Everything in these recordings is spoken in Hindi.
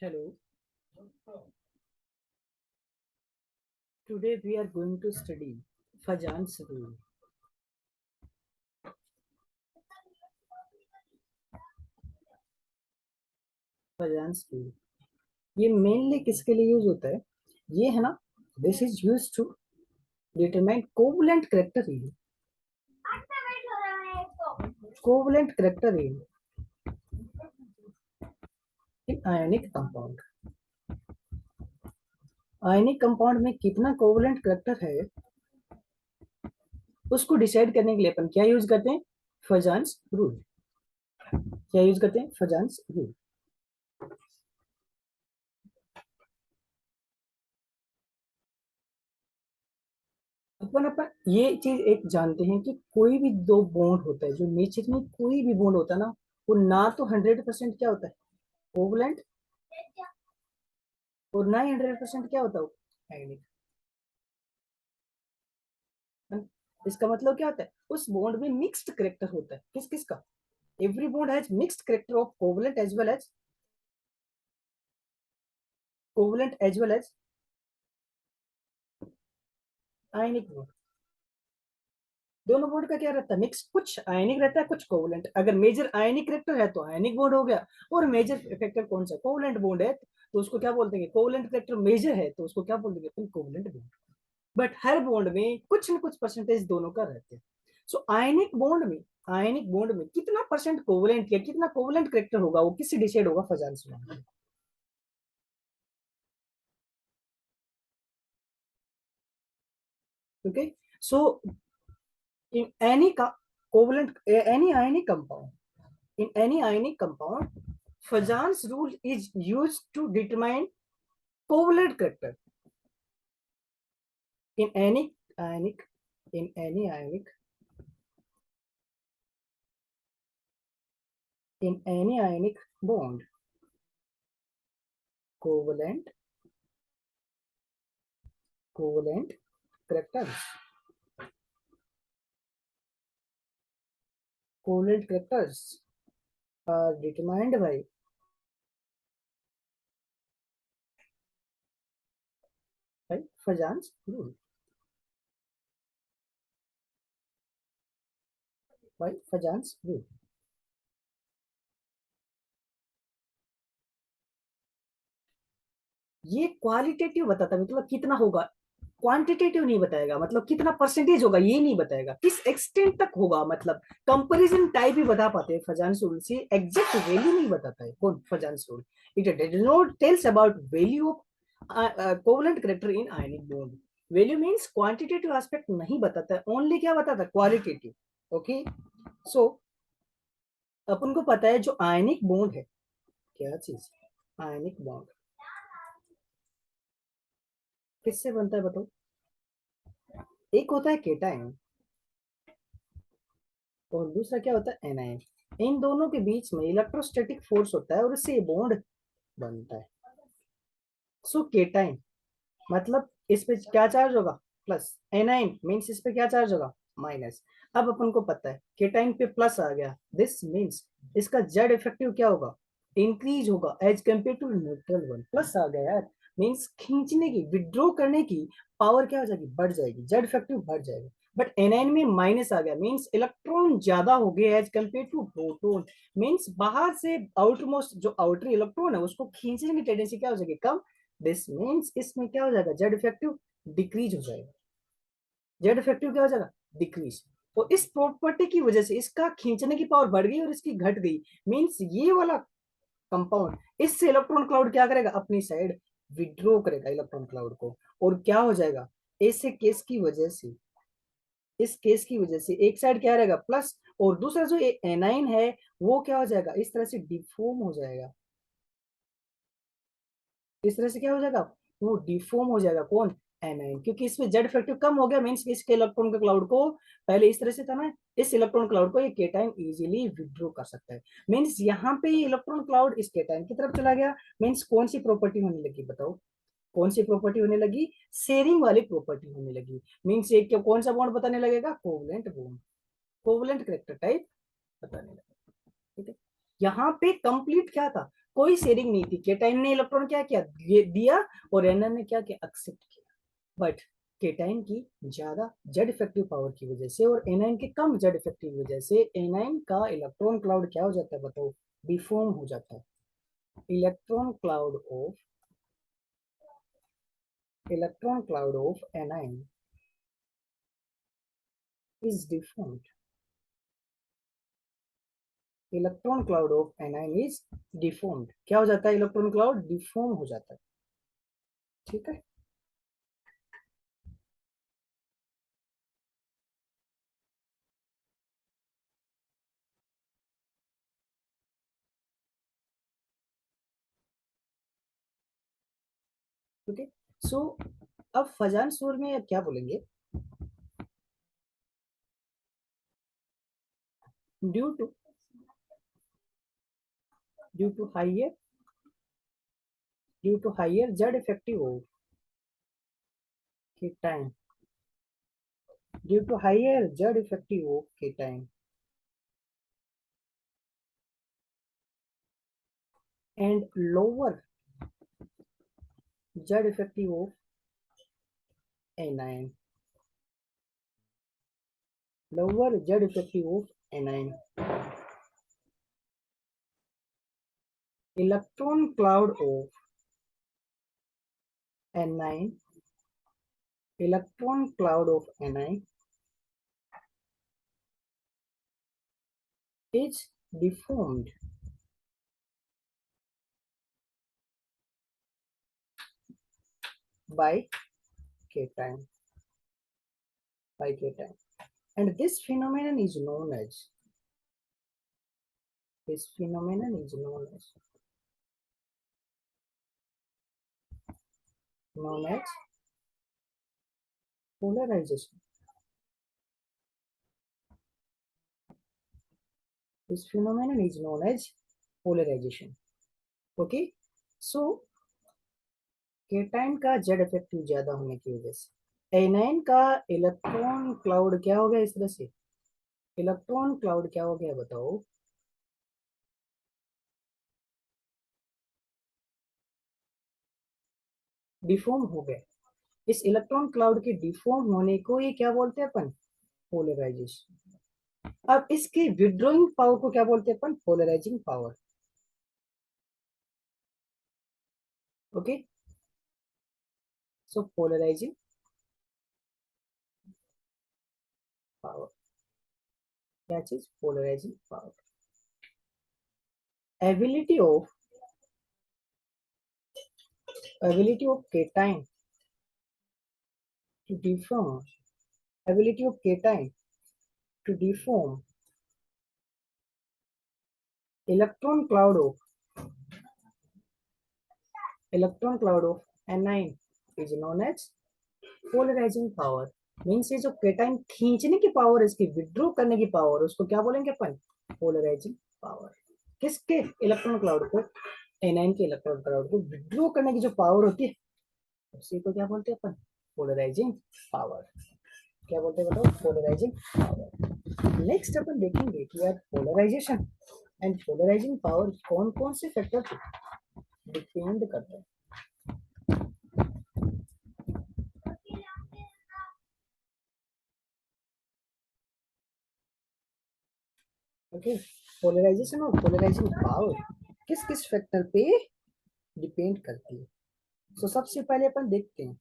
Hello, today we are going to study Fajan's rule. Fajan's rule. ये मेनली किसके लिए यूज होता है? ये है ना, this is use to determine covalent character real. Covalent character real in ionic compound. आयनिक कंपाउंड में कितना कोवलेंट करेक्टर है उसको डिसाइड करने के लिए अपन क्या यूज करते हैं? फजान्स रूल. क्या यूज करते हैं? फजान्स रूल. अपन ये चीज एक जानते हैं कि कोई भी दो बॉन्ड होता है, जो नेचर में कोई भी बॉन्ड होता है ना, वो ना तो 100% क्या होता है? कोवलेंट. और ना ही 100% क्या होता है? आयनिक. इसका मतलब क्या होता है? उस बॉन्ड में मिक्स्ड करेक्टर होता है. किस किस का? Every bond has mixed character of covalent as well as ionic bond. दोनों बॉन्ड का क्या रहता है? मिक्स. कुछ आयनिक रहता है, कुछ कोवलेंट. अगर मेजर आयनिक करेक्टर है तो आयनिक बॉन्ड हो गया. और मेजर फैक्टर कौन सा? कोवलेंट बॉन्ड है तो उसको क्या बोलते हैं? कोवलेंट करेक्टर मेजर है तो उसको क्या बोल देंगे अपन? Covalent bond. बट हर बॉन्ड में कुछ न कुछ परसेंटेज दोनों का रहते हैं. सो आयनिक बॉन्ड में कितना परसेंट कोवलेंट या कितना कोवलेंट करेक्टर होगा, वो किससे डिसाइड होगा? फजान से. ओके. सो इन एनी का covalent any ionic compound in any ionic compound, Fajans rule is used to determine covalent character in any ionic in any ionic in any ionic bond. Covalent covalent characters. Covalent characters are determined by Fajans rule. By Fajans rule. ये क्वालिटेटिव बताता है, मतलब कितना होगा. क्वांटिटेटिव नहीं बताएगा, मतलब कितना परसेंटेज होगा ये नहीं बताएगा. किस एक्सटेंट तक होगा, मतलब कंपैरिजन टाइप ही बता पाते हैं फजान रूल से. एग्जैक्ट वैल्यू नहीं बताता है कौन Fajans rule. It does not tells about value of covalent character in ionic bond. Value means quantitative aspect नहीं बताता है, ओनली क्या बताता है? क्वालिटेटिव. ओके. सो अपन को पता है जो आयनिक बॉन्ड है, क्या चीज? आयनिक बॉन्ड किससे बनता है बताओ? एक होता है केटायन और दूसरा क्या होता है? एनायन. इन दोनों के बीच में इलेक्ट्रोस्टैटिक फोर्स होता है और इससे बॉन्ड बनता है. सो केटायन मतलब इस पे क्या चार्ज होगा? प्लस. एनायन मींस इस पे क्या चार्ज होगा? माइनस. अब अपन को पता है केटायन पे प्लस आ गया, दिस मींस इसका जेड इफेक्टिव क्या होगा? इंक्रीज होगा as compare to neutral one. Plus आ गया यार, मींस खींचने की, विड्रॉ करने की पावर क्या हो जाएगी? बढ़ जाएगी. जेड इफेक्टिव बढ़ जाएगा. बट एनायन में माइनस आ गया, मींस इलेक्ट्रॉन ज्यादा हो गए as compare to proton. Means बाहर से आउटमोस्ट जो आउटर इलेक्ट्रॉन है उसको खींचने की टेंडेंसी क्या हो जाएगी? कम. दिस मीन्स इसमें क्या हो जाएगा? जेड इफेक्टिव डिक्रीज हो जाएगा. जेड इफेक्टिव क्या हो जाएगा? डिक्रीज. तो इस प्रॉपर्टी की वजह से इसका खींचने की पावर बढ़ गई और इसकी घट गई. मीन्स ये वाला कंपाउंड इससे इलेक्ट्रॉन क्लाउड क्या करेगा? अपनी साइड विड्रॉ करेगा इलेक्ट्रॉन क्लाउड को. और क्या हो जाएगा? ऐसे केस की वजह से, इस केस की वजह से एक साइड क्या रहेगा? प्लस. और दूसरा जो एनाइन है वो क्या हो जाएगा? इस तरह से डिफॉर्म हो जाएगा. इस तरह से क्या हो जाएगा? वो डिफॉर्म हो जाएगा. कौन? एनाइन. क्योंकि इसमें जेड इफेक्टिव कम हो गया, मीन्स इसके इलेक्ट्रॉन के क्लाउड को पहले इस तरह से था ना, इस इलेक्ट्रॉन क्लाउड को ये केटाइन इजीली विड्रॉ कर सकता है. मीन्स यहाँ पे इलेक्ट्रॉन क्लाउड इस केटाइन की तरफ चला गया. मीन्स कौन सी प्रॉपर्टी होने लगी बताओ? कौन सी प्रॉपर्टी होने लगी? शेयरिंग वाली प्रॉपर्टी होने लगी. मीन्स एक कौन सा बॉन्ड बताने लगेगा? Covalent bond. Covalent character type बताने लगेगा. ठीक है. यहाँ पे कंप्लीट क्या था? कोई शेयरिंग नहीं थी, केटाइन ने इलेक्ट्रॉन क्या किया, दिया, और एनएन ने क्या किया, एक्सेप्ट किया। बट केटाइन की ज्यादा जेड इफेक्टिव पावर की वजह से और एनाइन के कम जेड इफेक्टिव वजह से एनाइन का इलेक्ट्रॉन क्लाउड क्या हो जाता है बताओ, डिफॉर्म हो जाता है। Electron cloud of anion is deformed. Electron cloud of anion is deformed. क्या हो जाता है, इलेक्ट्रॉन क्लाउड डिफॉर्म हो जाता है। ठीक है, ओके। सो अब फजान सूर में अब क्या बोलेंगे, due to due to higher Z effective of cation, due to higher Z effective of cation and lower Z effective of anion, electron cloud of anion, is deformed by cation, and this phenomenon is known as known as polarization. This phenomenon is known as polarization. Okay, so cation का जेड इफेक्टिव ज्यादा होने की वजह से एनाइन का इलेक्ट्रॉन क्लाउड क्या हो गया, इस तरह से इलेक्ट्रॉन क्लाउड क्या हो गया बताओ, डिफॉर्म हो गया। इस इलेक्ट्रॉन क्लाउड के डिफॉर्म होने को ये क्या बोलते हैं अपन, पोलराइजेशन। अब इसके विड्रॉइंग पावर को क्या बोलते हैं अपन, polarizing power. Okay, so polarizing power, क्या चीज, polarizing power. Ability of cation to deform ability of cation to deform electron cloud of anion is known as polarizing power। Means ये जो केटाइन खींचने की पावर है, इसकी विड्रॉ करने की पावर, उसको क्या बोलेंगे अपन, पोलराइजिंग पावर। किसके, इलेक्ट्रॉन क्लाउड को, एनाइन के इलेक्ट्रॉन क्लाउड को विड्रॉ करने की जो पावर होती है उसी को क्या बोलते हैं अपन, पोलराइजिंग पावर। क्या बोलते हैं बताओ, पोलराइजिंग पावर। नेक्स्ट अपन देखेंगे कि यार पोलराइजेशन एंड पोलराइजिंग पावर कौन कौन से फैक्टर डिपेंड करते हैं। ओके, पोलराइजेशन और पोलराइजिंग पावर किस किस फैक्टर पे डिपेंड करती है। सो सबसे पहले अपन देखते हैं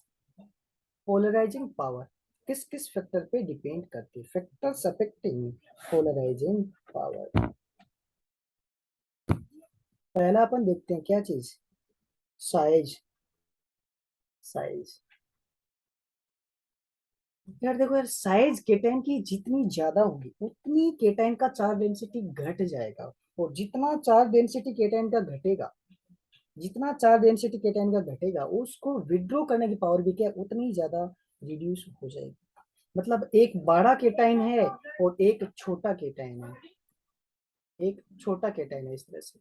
पोलराइजिंग पावर किस किस फैक्टर पे डिपेंड करती है, फैक्टर्स अफेक्टिंग पोलराइजिंग पावर। पहला अपन देखते हैं क्या चीज, साइज। यार देखो यार, साइज केटाइन की जितनी ज्यादा होगी उतनी केटाइन का चार्ज डेंसिटी घट जाएगा, और जितना चार्ज डेंसिटी केटाइन का घटेगा उसको विड्रॉ करने की पावर भी क्या उतनी ज्यादा रिड्यूस हो जाएगी। मतलब एक बड़ा केटाइन है और एक छोटा केटाइन है, इस तरह से,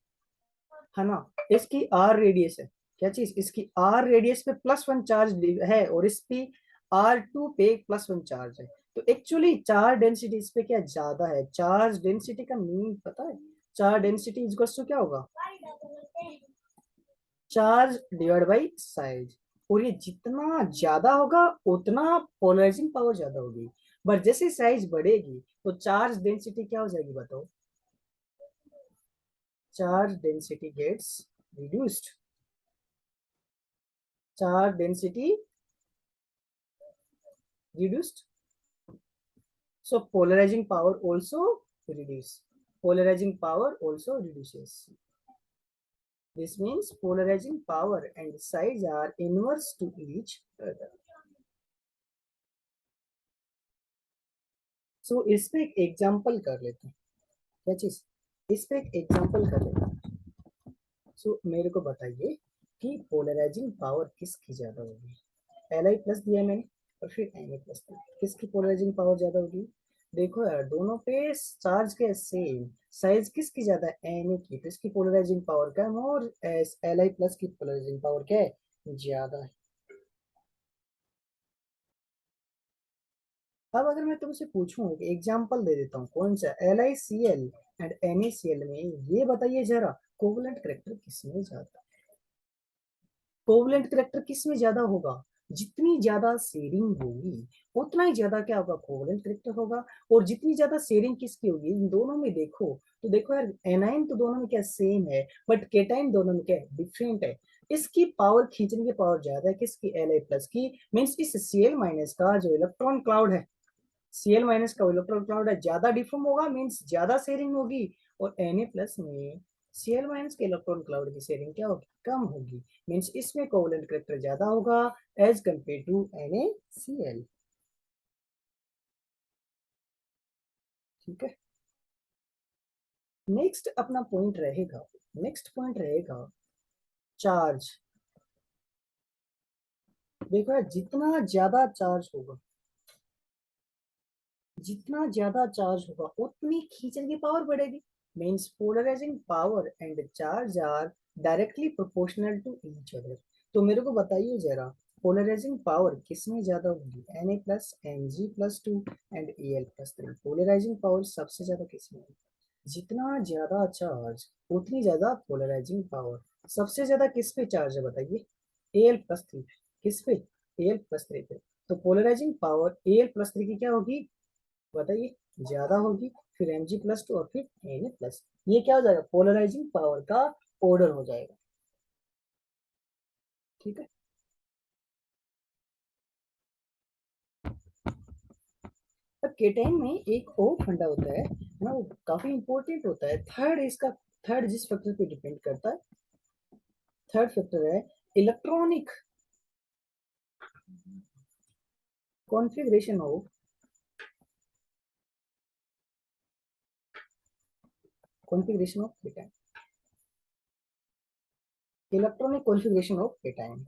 है ना। इसकी आर रेडियस है, क्या चीज, इसकी आर रेडियस पे +1 चार्ज है और इस पे R2 पे +1 चार्ज है। तो एक्चुअली चार्ज डेंसिटी इस पे क्या ज्यादा है, चार्ज डेंसिटी का मीन पता है, चार्ज डेंसिटी इक्वल्स टू क्या होगा, चार्ज डिवाइड बाई साइज, और ये जितना ज्यादा होगा उतना पोलराइजिंग पावर ज्यादा होगी, बट जैसे साइज बढ़ेगी तो चार्ज डेंसिटी क्या हो जाएगी बताओ? Charge density gets reduced, charge density reduced, so polarizing power also reduce, polarizing power also reduces. This means polarizing power and size are inverse to each other. So इस पे एक एग्जांपल कर लेते हैं, क्या चीज, इस पे एक एग्जांपल कर लेते हैं। सो मेरे को बताइए कि पोलराइजिंग पावर किसकी ज्यादा होगी? एल आई प्लस दिया मैंने और फिर एन ए प्लस दिया, किसकी पोलराइजिंग पावर ज्यादा होगी? देखो यार दोनों पे चार्ज के सेम, साइज किसकी ज्यादा है? एन ए की, तो इसकी पोलराइजिंग पावर कम और एल आई प्लस की पोलराइजिंग पावर क्या है? ज्यादा है। अब अगर मैं तुमसे पूछूं, एग्जांपल दे देता हूँ, कौन सा L I C L and N A C L में, ये बताइए जरा कोवलेंट करेक्टर किसमें ज्यादा, कोवलेंट करेक्टर किसमें ज्यादा होगा? जितनी ज्यादा शेयरिंग होगी उतना ही ज्यादा क्या होगा? कोवलेंट करेक्टर होगा। और जितनी ज्यादा शेयरिंग किसकी होगी इन दोनों में, देखो तो देखो यार एनाइन तो दोनों में क्या सेम है, बट केटाइन दोनों में क्या डिफरेंट है। इसकी पावर, खींचने की पावर ज्यादा है किसकी? एल आई प्लस की। मीन्स इस सीएल माइनस का जो इलेक्ट्रॉन क्लाउड है, सीएल माइनस का इलेक्ट्रॉन क्लाउड है, ज्यादा डिफॉर्म होगा, मीन्स ज्यादा शेयरिंग होगी। और Na प्लस में सीएल माइनस के इलेक्ट्रॉन क्लाउड की शेयरिंग क्या होगी? कम होगी। मीन्स इसमें कोवलेंट करेक्टर ज्यादा होगा एज कंपेयर टू NaCl। ठीक है, नेक्स्ट अपना पॉइंट रहेगा, नेक्स्ट पॉइंट रहेगा चार्ज। देखो यार जितना ज्यादा चार्ज होगा, जितना ज्यादा चार्ज होगा उतनी खींचने की पावर बढ़ेगी। Means polarizing power and charge are directly proportional to each other. तो मेरे को बताइए जरा पोलराइजिंग पावर किसमें ज्यादा होगी? Na plus Mg plus two and Al plus three, polarizing power सबसे ज्यादा किसमें है? जितना ज्यादा चार्ज उतनी ज्यादा पोलराइजिंग पावर। सबसे ज्यादा किस पे चार्ज है बताइए? Al प्लस थ्री, किस पे? Al प्लस थ्री पे। तो polarizing power Al plus three की क्या होगी बताइए? ज्यादा होगी। फिर Mg प्लस टू और फिर Na प्लस, ये क्या हो जाएगा? पोलराइजिंग पावर का ऑर्डर हो जाएगा। ठीक है, अब केटाइन में एक और फंडा होता है ना, वो काफी इंपॉर्टेंट होता है। थर्ड इसका, थर्ड जिस फैक्टर पे डिपेंड करता है, थर्ड फैक्टर है electronic configuration of, configuration of cation, electronic configuration of cation.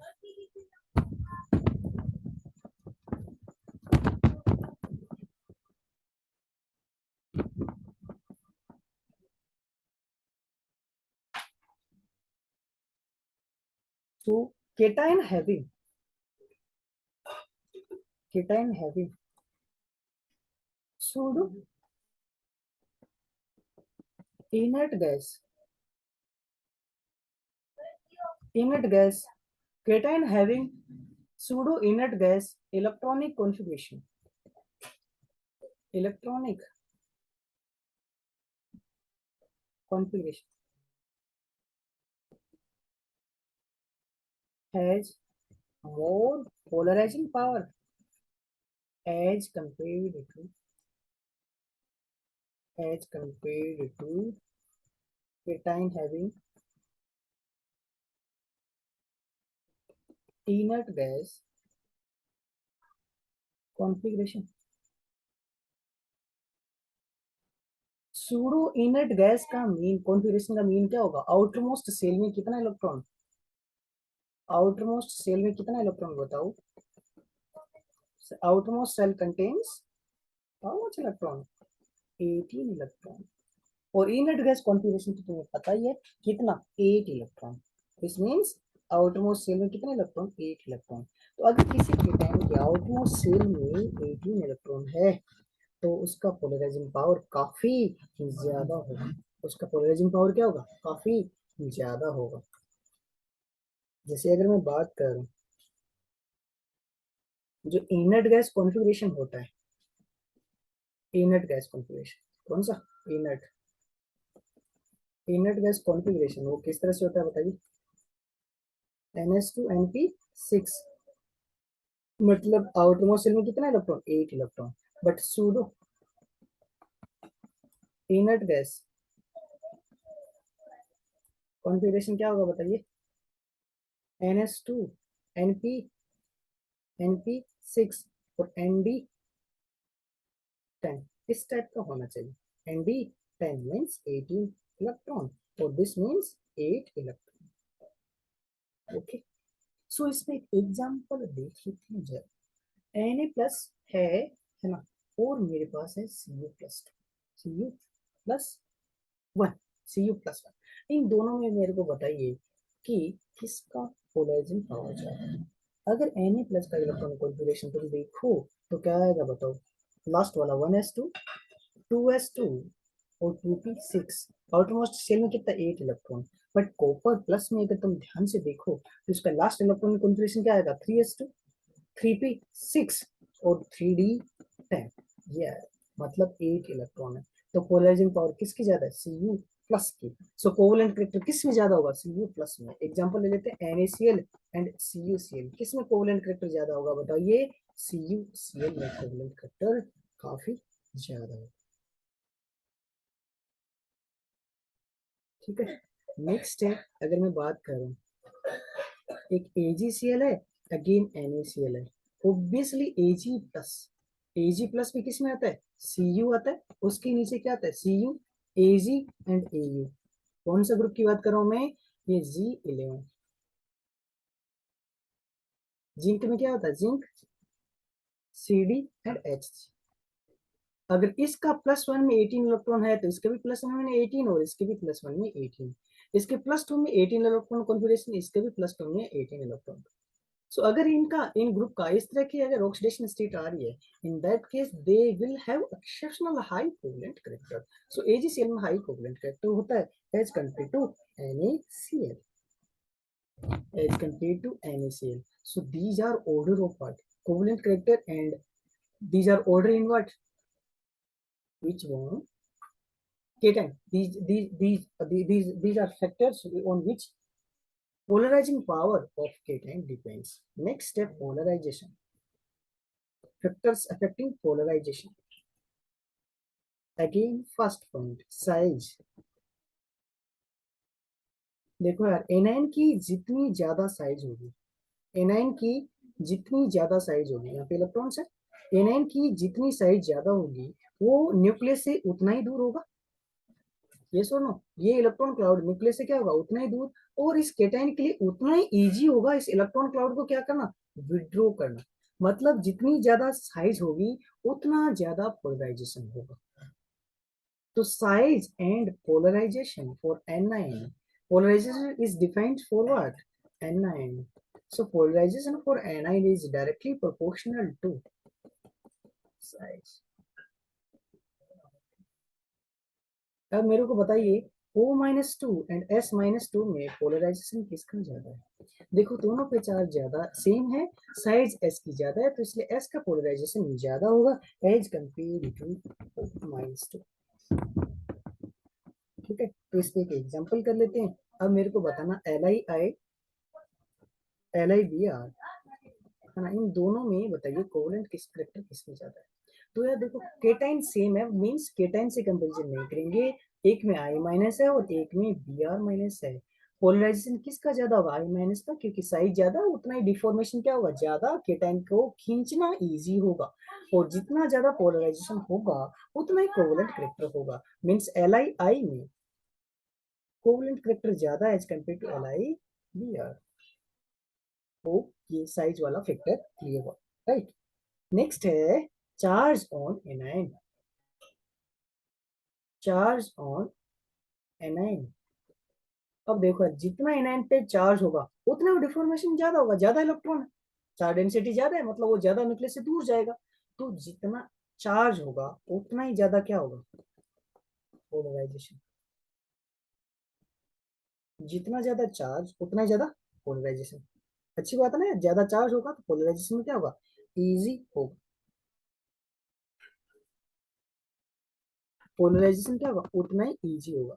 तो cation having, cation having pseudo inert gas, inert gas, cation having pseudo inert gas electronic configuration, electronic configuration has more polarizing power as compared to, as compared to cation having inert gas configuration। Pseudo inert gas का मीन, कॉन्फ़िगरेशन का मीन क्या होगा? आउटरमोस्ट सेल में कितना इलेक्ट्रॉन, आउटरमोस्ट सेल में कितना इलेक्ट्रॉन बताओ? Outermost shell contains how much electron? 18 electron. और इनर्ट गैस कॉन्फ़िगरेशन तो तुम्हें पता ही है कितना? 8 electron. This means outermost shell में कितने इलेक्ट्रॉन? 8 इलेक्ट्रॉन। तो अगर किसी केटाइन के आउटरमोस्ट सेल में 18 इलेक्ट्रॉन है तो उसका पोलराइजिंग पावर काफी ज्यादा होगा, उसका पोलराइजिंग पावर क्या होगा? काफी ज्यादा होगा। जैसे अगर मैं बात करूं, जो इनर्ट गैस कॉन्फ़िगरेशन होता है, इनर्ट गैस कॉन्फ़िगरेशन, कौन सा? इनर्ट, इनर्ट गैस कॉन्फ़िगरेशन वो किस तरह से होता है बताइए? NH2 NP6, मतलब आउटरमोस्ट शेल में कितना electron? 8 electron. But pseudo inert gas configuration क्या होगा बताइए? NH2 NP6 और ND10, इस टाइप का होना चाहिए। ND10 मीन्स 18 इलेक्ट्रॉन और दिस मीन्स 8 इलेक्ट्रॉन। ओके, सो इसमें एक एग्जांपल देख लेते हैं जब Na प्लस है ना, और मेरे पास है Cu plus Cu plus 1, Cu+1, इन दोनों में मेरे को बताइए कि किसका पोलराइजिंग पावर ज्यादा है। अगर Na प्लस का इलेक्ट्रॉन कॉन्फ़िगरेशन तुम देखो तो क्या आएगा बताओ? लास्ट वाला 1s2 2s2 और 2p6, आउटरमोस्ट शेल में कितना? 8 इलेक्ट्रॉन। बट कॉपर प्लस में अगर तुम ध्यान से देखो तो इसका लास्ट इलेक्ट्रॉन कॉन्फ़िगरेशन क्या आएगा? 3s2 3p6 और 3d10, ये है, मतलब 8 इलेक्ट्रॉन है। तो पोलराइजिंग पावर किसकी ज्यादा है? Cu प्लस की। सो कोवलेंट करेक्टर किस में ज्यादा होगा? Cu प्लस में। एग्जांपल ले लेते हैं NaCl एंड CuCl, किस में कोवलेंट करेक्टर ज्यादा होगा बताइए? CuCl में कोवलेंट करेक्टर काफी ज्यादा है। ठीक है, नेक्स्ट है, अगर मैं बात करूं, एक AgCl है, अगेन NaCl है, ऑब्वियसली Ag प्लस भी किस में आता है? Cu आता है, उसके नीचे क्या आता है? Cu, Ag and Au। कौन सा ग्रुप की बात कर रहा हूं मैं? ये G11। जिंक में क्या होता है? Zinc, Cd and Hg। अगर इसका +1 में 18 इलेक्ट्रॉन है तो इसके भी +1 में 18 और इसके भी +1 में 18, इसके +2 में 18 इलेक्ट्रॉन कॉन्फ़िगरेशन, इसके भी +2 में 18 इलेक्ट्रॉन। सो अगर इनका, इन ग्रुप का इस तरह की अगर ऑक्सीडेशन स्टेट आ रही है, in that case they will have exceptional high covalent character. So AgCl में हाई कोवलेंट करेक्टर होता है as compare to NaCl, as compare to NaCl। So these are order of what? Covalent character, and these are order in what? Which one? Cation. These are factors on which polarizing power of cation depends. Next step, polarization. Factors affecting polarization. Again, first point, size. देखो यार, एनायन की जितनी ज्यादा साइज होगी, एनायन की जितनी ज्यादा साइज होगी, यहाँ पे इलेक्ट्रॉन्स है, एनायन की जितनी साइज ज्यादा होगी वो न्यूक्लियस से उतना ही दूर होगा। ये सुनो, ये इलेक्ट्रॉन क्लाउड न्यूक्लियस से क्या होगा? उतना ही दूर, और इस केटाइन के लिए उतना ही इजी होगा इस इलेक्ट्रॉन क्लाउड को क्या करना? विड्रॉ करना। मतलब जितनी ज्यादा साइज होगी उतना ज्यादा पोलराइजेशन होगा। तो size and polarization for anion, polarization is defined for what? Anion. So polarization for anion is directly proportional to size. अब मेरे को बताइए, O-2 एंड S-2 में पोलराइजेशन किसका ज्यादा है? देखो दोनों पे चार्ज ज्यादा सेम है, साइज S की ज्यादा है, तो इसलिए S का पोलराइजेशन ज्यादा होगा एज कंपेयर टू O-2। ठीक है, तो इस पे एक एग्जांपल कर लेते हैं। अब मेरे को बताना LiI LiBr है ना, इन दोनों में बताइए कोवलेंट किस करेक्टर किसमें ज्यादा है? तो यार देखो, केटाइन सेम है, मींस केटाइन से कंपैरिजन नहीं करेंगे, एक में I माइनस है और एक में Br माइनस है। पोलराइजेशन किसका ज्यादा होगा? I माइनस का, क्योंकि साइज ज्यादा उतना ही डिफॉर्मेशन क्या होगा? ज्यादा, केटाइन को खींचना इजी होगा, और जितना ज्यादा पोलराइजेशन होगा उतना ही कोवलेंट करेक्टर होगा। मींस LiI में कोवलेंट करेक्टर ज्यादा एज कंपेयर टू LiBr। तो ये साइज वाला फैक्टर क्लियर हुआ, राइट। नेक्स्ट है charge on anion. Charge on anion, अब देखो जितना एनायन पे चार्ज होगा उतना डिफॉर्मेशन ज्यादा होगा, ज्यादा इलेक्ट्रॉन है, चार्ज डेंसिटी ज्यादा है, मतलब वो ज्यादा न्यूक्लियस से दूर जाएगा। तो जितना चार्ज होगा उतना ही ज्यादा क्या होगा? पोलराइजेशन। जितना ज्यादा चार्ज उतना ज्यादा पोलराइजेशन। अच्छी बात है ना, ज्यादा चार्ज होगा तो पोलराइजेशन में क्या होगा, इजी होगा। पोलराइजेशन क्या होगा, उतना ही इजी होगा।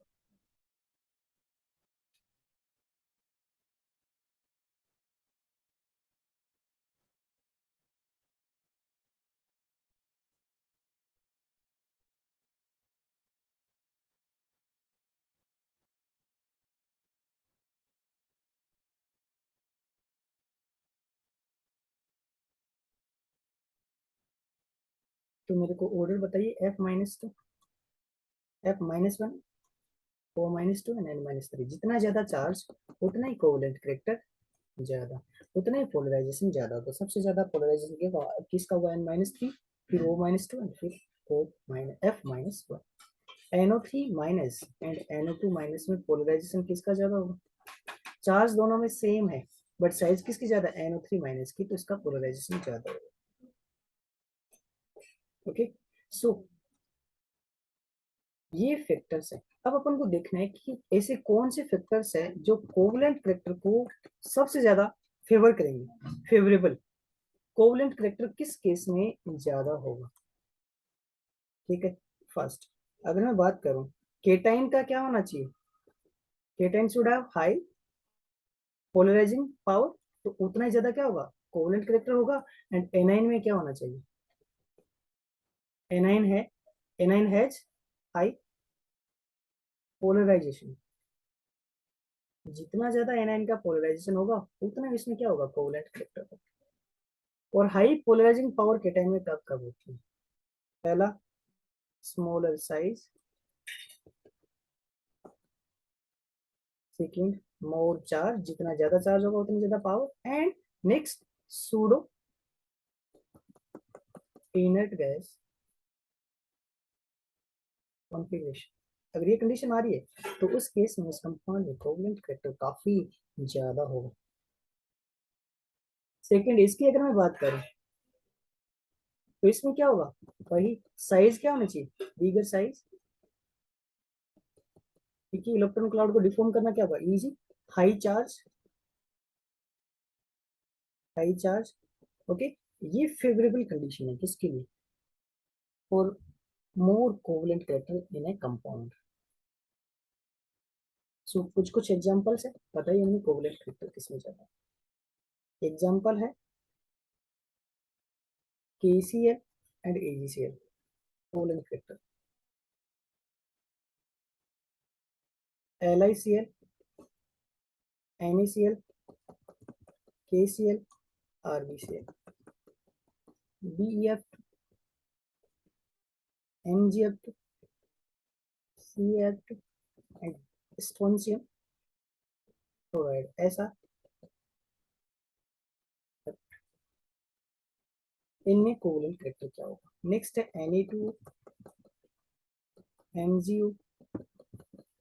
तो मेरे को ऑर्डर बताइए, F-2, F-1, O-2 and N-3। जितना ज्यादा चार्ज उतना ही कोवेलेंट करेक्टर ज्यादा, उतना ही पोलराइजेशन ज्यादा होगा। सबसे ज्यादा पोलराइजेशन किसका हुआ, N-3, फिर O-2 एंड फिर F-1। NO3 minus and NO2 minus में पोलराइजेशन किसका ज्यादा होगा, चार्ज दोनों में सेम है बट साइज किसकी ज्यादा, NO3 माइनस की, तो इसका पोलराइजेशन ज्यादा होगा। ओके, सो ये फैक्टर्स है। अब अपन को देखना है कि ऐसे कौन से फैक्टर्स है जो कोवलेंट करेक्टर को सबसे ज्यादा फेवर करेंगे, फेवरेबल। कोवलेंट करेक्टर किस केस में ज्यादा होगा, ठीक है। फर्स्ट, अगर मैं बात करूं केटाइन का क्या होना चाहिए, cation should have high polarizing power, तो उतना ही ज्यादा क्या होगा, कोवलेंट करेक्टर होगा। एंड एनाइन में क्या होना चाहिए, एनाइन है, एनाइन हैज हाई पोलराइजेशन। जितना ज्यादा एनाइन का पोलराइजेशन होगा उतना इसमें क्या होगा, कोवलेंट करेक्टर होगा। और हाई पोलराइजिंग पावर केटाइन में कब कब होती है, पहला स्मॉलर साइज, सेकंड मोर चार्ज, जितना ज्यादा चार्ज होगा उतनी ज्यादा power. And next pseudo inert gas configuration. अगर ये कंडीशन आ रही है तो उस केस में इस कंपाउंड में कोवलेंट करेक्टर काफी ज्यादा होगा। सेकंड, इसकी अगर मैं बात करूं तो इसमें क्या होगा, वही साइज क्या होना चाहिए, बिगर साइज, क्योंकि इलेक्ट्रॉन क्लाउड को डिफॉर्म करना क्या होगा, easy. High charge, high charge, okay. ये फेवरेबल कंडीशन है किसके लिए, for more covalent character in a compound. So कुछ कुछ एग्जांपल्स है, बताइए हमें कोवलेंट कैरेक्टर किसमें ज्यादा। एग्जांपल है KCl and AgCl covalent character, LiCl, NaCl, KCl, RbCl, BeF, MgF, CF and strontium chloride. ऐसा इनमें कोवलेंट कैरेक्टर क्या होगा। नेक्स्ट है Na2, MgO,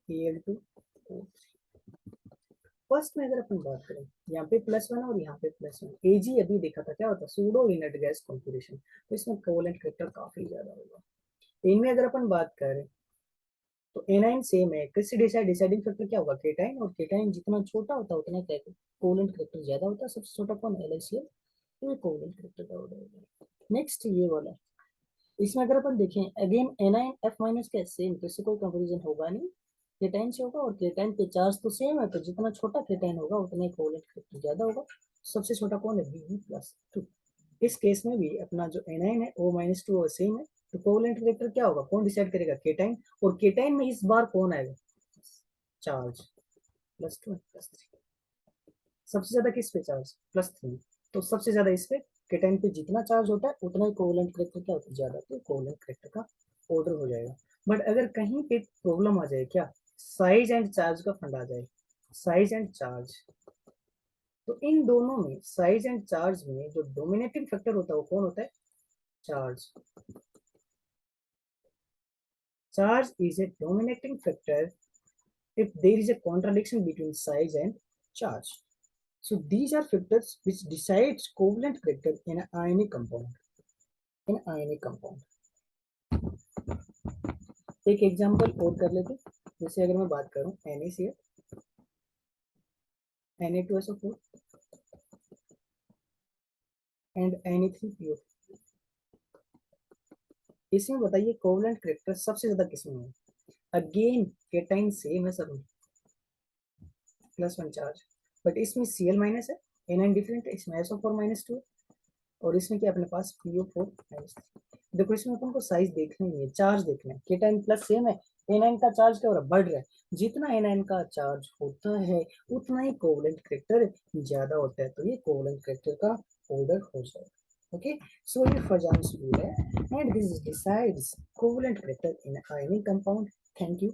Al2O। फर्स्ट में अगर अपन बात करें, यहाँ पे +1 और यहाँ पे +1, Ag अभी देखा था क्या होता है, सूडो इनर्ट गैस कॉन्फ़िगरेशन, तो इसमें कोवलेंट कैरेक्टर काफी ज्यादा होगा। इनमें अगर अपन बात करें तो एनाइन सेम है, किससे डिसाइडिंग फैक्टर क्या होगा, केटाइन, और केटाइन जितना छोटा होता है उतना क्या कोवलेंट कैरेक्टर ज्यादा होता है। सबसे छोटा कौन है, LiCl, तो ये कोवलेंट कैरेक्टर का ऑर्डर होगा। नेक्स्ट ये वाला, इसमें अगर अपन देखें अगेन एनाइन F- का सेम, तो इससे कोई कंपेरिजन होगा नहीं, केटाइन से होगा। और केटाइन के चार्ज तो सेम है, तो जितना छोटा केटाइन होगा उतना ही कोवलेंट कैरेक्टर ज्यादा होगा। सबसे छोटा कौन है, Be+2। इस केस में भी अपना जो एनाइन है O-2 और सेम है, तो कोवलेंट कैरेक्टर क्या होगा, कौन डिसाइड करेगा, केटाइन। और केटाइन में इस बार कौन आएगा, चार्ज, +2 +3। सबसे ज्यादा किस पे चार्ज, +3, तो सबसे ज्यादा इस पे केटाइन पे जितना चार्ज होता है उतना ही कोवलेंट करेक्टर क्या होता है, ज्यादा, तो कोवलेंट करेक्टर का ऑर्डर हो जाएगा। बट अगर कहीं पे प्रॉब्लम आ जाए, क्या, साइज एंड चार्ज का फंड आ जाए, साइज एंड चार्ज, तो इन दोनों में साइज एंड चार्ज में जो डोमिनेटिंग फैक्टर होता है वो कौन होता है, charge. Charge is a dominating factor if there is a contradiction between size and charge. So these are factors which decides covalent character in an ionic compound. In ionic compound. एक एग्जांपल और कर लेते, जैसे अगर मैं बात करूं NaCl, Na2SO4 एंड Na3PO। इसमें बताइए कोवलेंट कैरेक्टर सबसे ज्यादा किसमें है? अगेन केटाइन सेम है सब में, +1 चार्ज, बट इसमें Cl माइनस है, एनाइन डिफरेंट है, इसमें SO4 -2 और इसमें क्या अपने पास PO4 -3। देखो इसमें अपन को साइज देखना ही है, चार्ज देखना है। केटाइन प्लस सेम है, एनाइन का चार्ज क्या हो रहा है, बढ़ रहा है। जितना एनाइन का चार्ज होता है उतना ही कोवलेंट कैरेक्टर ज्यादा होता है, तो ये कोवलेंट कैरेक्टर का ऑर्डर हो जाएगा। ओके, सो ये फजांस रूल है and this decides covalent character in ionic compound. Thank you.